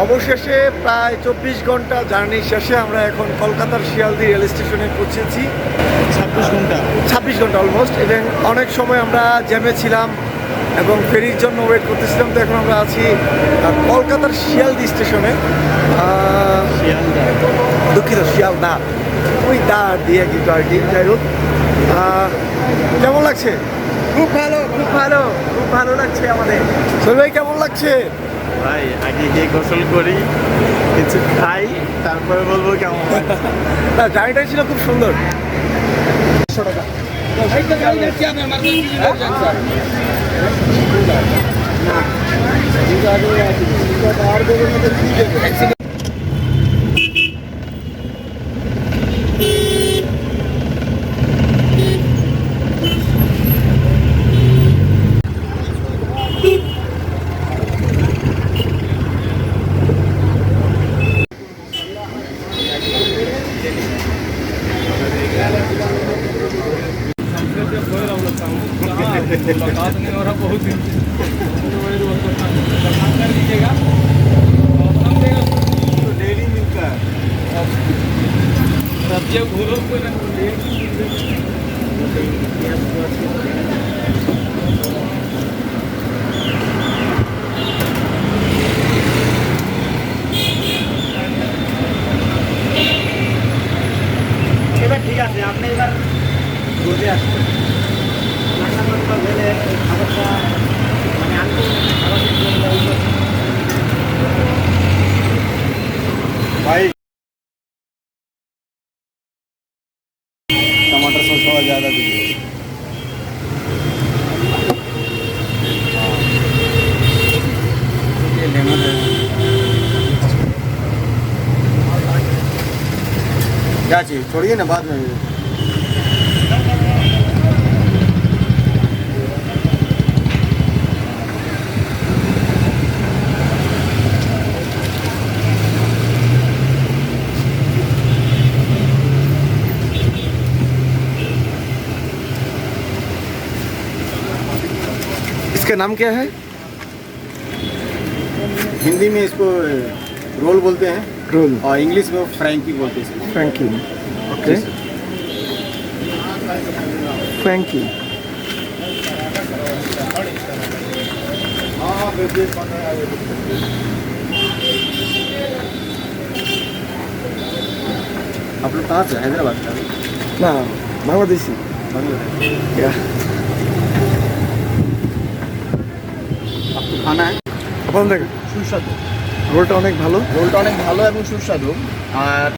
অবশেষে প্রায় 24 ঘন্টা জার্নি শেষে আমরা এখন কলকাতার শিয়ালদী রেল স্টেশনে পৌঁছেছি। 26 ঘন্টা অলমোস্ট, এবং অনেক সময় আমরা জ্যামে ছিলাম এবং ফেরির জন্য ওয়েট করতেছিলাম। তো এখন আমরা আছি কলকাতার শিয়ালদী স্টেশনে। দুঃখিত, শিয়ালদা, ওই দা দিয়ে কিন্তু আর কি। যাই হোক, কেমন লাগছে? খুব ভালো, খুব ভালো, খুব ভালো লাগছে আমাদের। সোহেল ভাই, কেমন লাগছে? ভাই আগে গিয়ে গোসল করি, কিছু খাই, তারপরে বলবো কেমন। না, জার্নিটা ছিল খুব সুন্দর। मुलाकात नहीं हो रहा बहुत दिन से। कर लीजिएगा तो डेली मिलता है। सब्जियाँ घोलो को ना এবার ঠিক আছে, আপনি এবার ঘুরতে আসছেন। भाई टमाटर सॉस थोड़ा ज़्यादा दीजिए। ये लेमन है, क्या चाहिए छोड़िए ना, बाद में। इसका नाम क्या है? हिंदी में इसको रोल बोलते हैं रोल, और इंग्लिश में फ्रैंकी बोलते हैं इसको। Thank you. Okay, thank you. आप लोग कहाँ से? हैदराबाद का? না, বাংলাদেশি। बांग्लादेश। आपको खाना है? আপনার দেখেন সুস্বাদু, রোলটা অনেক ভালো। রোলটা অনেক ভালো এবং সুস্বাদু। আর